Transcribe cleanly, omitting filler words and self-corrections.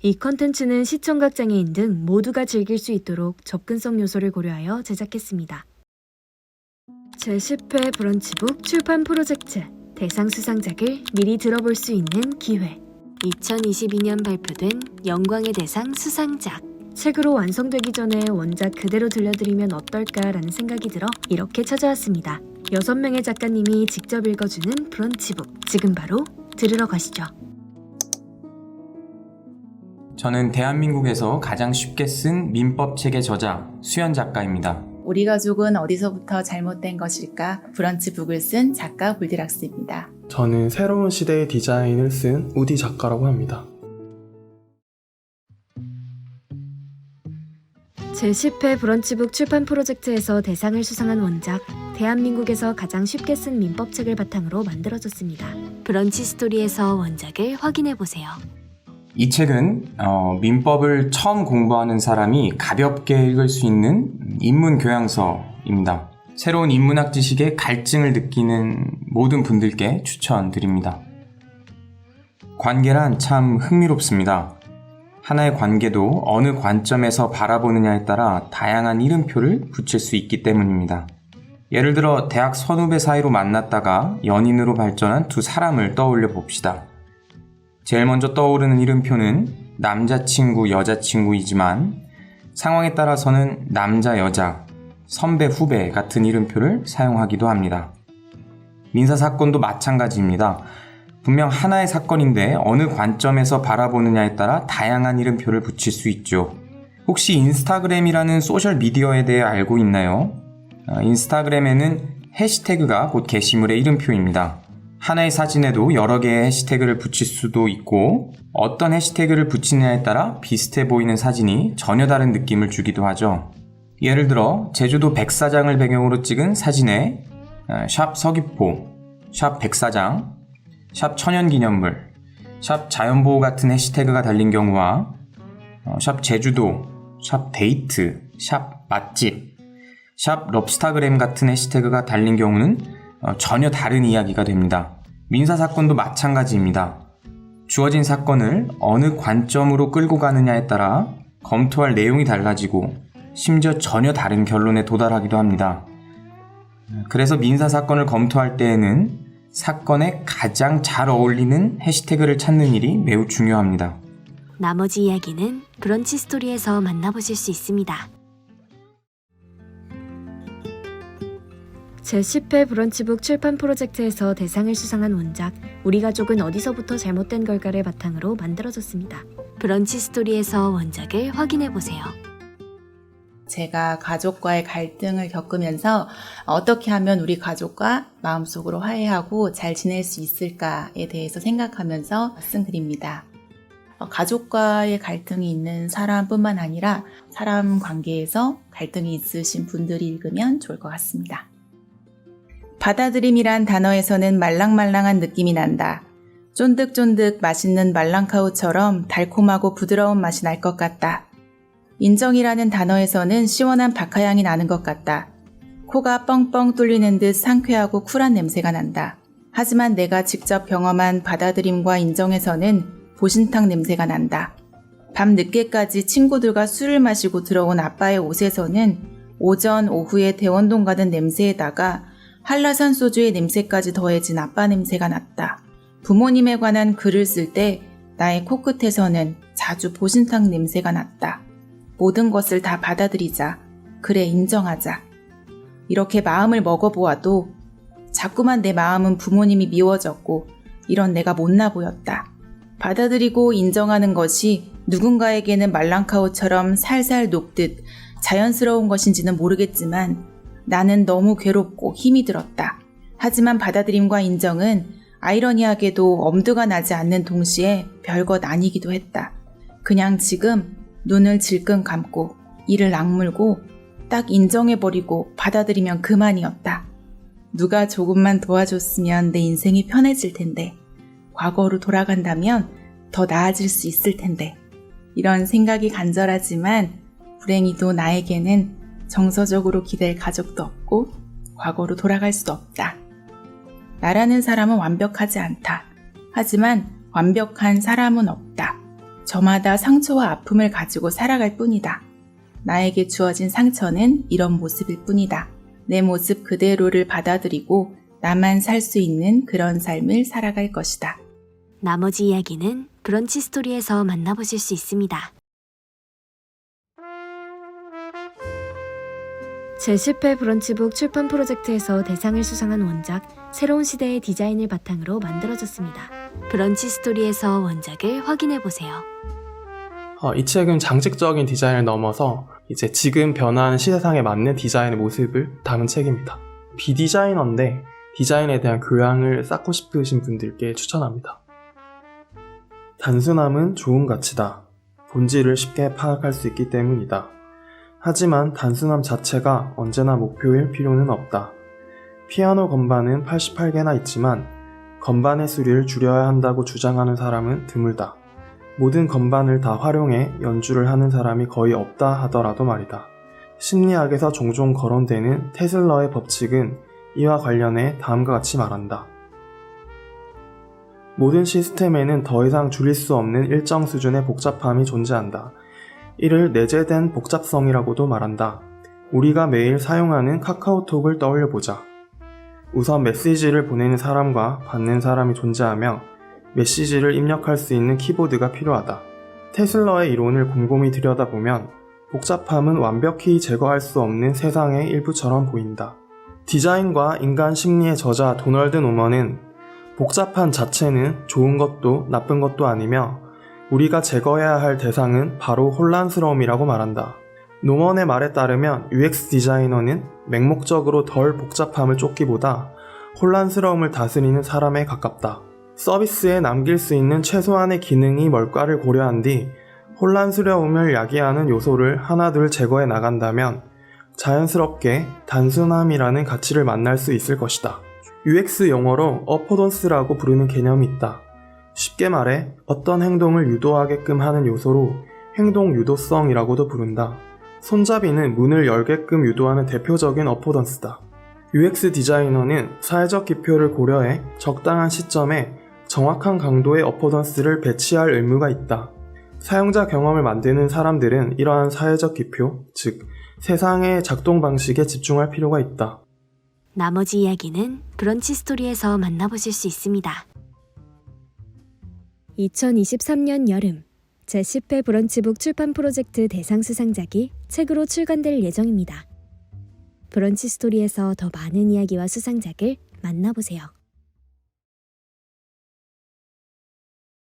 이 컨텐츠는 시청각 장애인 등 모두가 즐길 수 있도록 접근성 요소를 고려하여 제작했습니다. 제10회 브런치북 출판 프로젝트 대상 수상작을 미리 들어볼 수 있는 기회. 2022년 발표된 영광의 대상 수상작. 책으로 완성되기 전에 원작 그대로 들려드리면 어떨까라는 생각이 들어 이렇게 찾아왔습니다. 6명의 작가님이 직접 읽어주는 브런치북. 지금 바로 들으러 가시죠. 저는 대한민국에서 가장 쉽게 쓴 민법책의 저자 수연 작가입니다. 우리 가족은 어디서부터 잘못된 것일까? 브런치북을 쓴 작가 골디락스입니다. 저는 새로운 시대의 디자인을 쓴 우디 작가라고 합니다. 제10회 브런치북 출판 프로젝트에서 대상을 수상한 원작, 대한민국에서 가장 쉽게 쓴 민법책을 바탕으로 만들어졌습니다. 브런치 스토리에서 원작을 확인해보세요. 이 책은 민법을 처음 공부하는 사람이 가볍게 읽을 수 있는 인문 교양서입니다. 새로운 인문학 지식에 갈증을 느끼는 모든 분들께 추천드립니다. 관계란 참 흥미롭습니다. 하나의 관계도 어느 관점에서 바라보느냐에 따라 다양한 이름표를 붙일 수 있기 때문입니다. 예를 들어 대학 선후배 사이로 만났다가 연인으로 발전한 두 사람을 떠올려 봅시다. 제일 먼저 떠오르는 이름표는 남자친구, 여자친구이지만 상황에 따라서는 남자, 여자, 선배, 후배 같은 이름표를 사용하기도 합니다. 민사사건도 마찬가지입니다. 분명 하나의 사건인데 어느 관점에서 바라보느냐에 따라 다양한 이름표를 붙일 수 있죠. 혹시 인스타그램이라는 소셜미디어에 대해 알고 있나요? 인스타그램에는 해시태그가 곧 게시물의 이름표입니다. 하나의 사진에도 여러 개의 해시태그를 붙일 수도 있고 어떤 해시태그를 붙이느냐에 따라 비슷해 보이는 사진이 전혀 다른 느낌을 주기도 하죠. 예를 들어 제주도 백사장을 배경으로 찍은 사진에 샵 서귀포, 샵 백사장, 샵 천연기념물, 샵 자연보호 같은 해시태그가 달린 경우와 샵 제주도, 샵 데이트, 샵 맛집, 샵 럽스타그램 같은 해시태그가 달린 경우는 전혀 다른 이야기가 됩니다. 민사사건도 마찬가지입니다. 주어진 사건을 어느 관점으로 끌고 가느냐에 따라 검토할 내용이 달라지고 심지어 전혀 다른 결론에 도달하기도 합니다. 그래서 민사사건을 검토할 때에는 사건에 가장 잘 어울리는 해시태그를 찾는 일이 매우 중요합니다. 나머지 이야기는 브런치 스토리에서 만나보실 수 있습니다. 제10회 브런치북 출판 프로젝트에서 대상을 수상한 원작, 우리 가족은 어디서부터 잘못된 걸까를 바탕으로 만들어졌습니다. 브런치 스토리에서 원작을 확인해보세요. 제가 가족과의 갈등을 겪으면서 어떻게 하면 우리 가족과 마음속으로 화해하고 잘 지낼 수 있을까에 대해서 생각하면서 쓴 글입니다. 가족과의 갈등이 있는 사람뿐만 아니라 사람 관계에서 갈등이 있으신 분들이 읽으면 좋을 것 같습니다. 받아들임이란 단어에서는 말랑말랑한 느낌이 난다. 쫀득쫀득 맛있는 말랑카우처럼 달콤하고 부드러운 맛이 날 것 같다. 인정이라는 단어에서는 시원한 박하향이 나는 것 같다. 코가 뻥뻥 뚫리는 듯 상쾌하고 쿨한 냄새가 난다. 하지만 내가 직접 경험한 받아들임과 인정에서는 보신탕 냄새가 난다. 밤 늦게까지 친구들과 술을 마시고 들어온 아빠의 옷에서는 오전, 오후에 대원동 가는 냄새에다가 한라산 소주의 냄새까지 더해진 아빠 냄새가 났다. 부모님에 관한 글을 쓸 때 나의 코끝에서는 자주 보신탕 냄새가 났다. 모든 것을 다 받아들이자. 그래, 인정하자. 이렇게 마음을 먹어보아도 자꾸만 내 마음은 부모님이 미워졌고 이런 내가 못나 보였다. 받아들이고 인정하는 것이 누군가에게는 말랑카우처럼 살살 녹듯 자연스러운 것인지는 모르겠지만 나는 너무 괴롭고 힘이 들었다. 하지만 받아들임과 인정은 아이러니하게도 엄두가 나지 않는 동시에 별것 아니기도 했다. 그냥 지금 눈을 질끈 감고 이를 악물고 딱 인정해버리고 받아들이면 그만이었다. 누가 조금만 도와줬으면 내 인생이 편해질 텐데, 과거로 돌아간다면 더 나아질 수 있을 텐데, 이런 생각이 간절하지만 불행히도 나에게는 정서적으로 기댈 가족도 없고 과거로 돌아갈 수도 없다. 나라는 사람은 완벽하지 않다. 하지만 완벽한 사람은 없다. 저마다 상처와 아픔을 가지고 살아갈 뿐이다. 나에게 주어진 상처는 이런 모습일 뿐이다. 내 모습 그대로를 받아들이고 나만 살 수 있는 그런 삶을 살아갈 것이다. 나머지 이야기는 브런치 스토리에서 만나보실 수 있습니다. 제10회 브런치북 출판 프로젝트에서 대상을 수상한 원작 새로운 시대의 디자인을 바탕으로 만들어졌습니다. 브런치 스토리에서 원작을 확인해보세요. 이 책은 장식적인 디자인을 넘어서 이제 지금 변화하는 시대상에 맞는 디자인의 모습을 담은 책입니다. 비디자이너인데 디자인에 대한 교양을 쌓고 싶으신 분들께 추천합니다. 단순함은 좋은 가치다. 본질을 쉽게 파악할 수 있기 때문이다. 하지만 단순함 자체가 언제나 목표일 필요는 없다. 피아노 건반은 88개나 있지만 건반의 수리를 줄여야 한다고 주장하는 사람은 드물다. 모든 건반을 다 활용해 연주를 하는 사람이 거의 없다 하더라도 말이다. 심리학에서 종종 거론되는 테슬러의 법칙은 이와 관련해 다음과 같이 말한다. 모든 시스템에는 더 이상 줄일 수 없는 일정 수준의 복잡함이 존재한다. 이를 내재된 복잡성이라고도 말한다. 우리가 매일 사용하는 카카오톡을 떠올려보자. 우선 메시지를 보내는 사람과 받는 사람이 존재하며 메시지를 입력할 수 있는 키보드가 필요하다. 테슬러의 이론을 곰곰이 들여다보면 복잡함은 완벽히 제거할 수 없는 세상의 일부처럼 보인다. 디자인과 인간 심리의 저자 도널드 노먼은 복잡한 자체는 좋은 것도 나쁜 것도 아니며 우리가 제거해야 할 대상은 바로 혼란스러움이라고 말한다. 노먼의 말에 따르면 UX 디자이너는 맹목적으로 덜 복잡함을 쫓기보다 혼란스러움을 다스리는 사람에 가깝다. 서비스에 남길 수 있는 최소한의 기능이 뭘까를 고려한 뒤 혼란스러움을 야기하는 요소를 하나둘 제거해 나간다면 자연스럽게 단순함이라는 가치를 만날 수 있을 것이다. UX 용어로 어포던스라고 부르는 개념이 있다. 쉽게 말해 어떤 행동을 유도하게끔 하는 요소로 행동 유도성이라고도 부른다. 손잡이는 문을 열게끔 유도하는 대표적인 어포던스다. UX 디자이너는 사회적 기표를 고려해 적당한 시점에 정확한 강도의 어포던스를 배치할 의무가 있다. 사용자 경험을 만드는 사람들은 이러한 사회적 기표, 즉 세상의 작동 방식에 집중할 필요가 있다. 나머지 이야기는 브런치 스토리에서 만나보실 수 있습니다. 2023년 여름 제10회 브런치북 출판 프로젝트 대상 수상작이 책으로 출간될 예정입니다. 브런치 스토리에서 더 많은 이야기와 수상작을 만나보세요.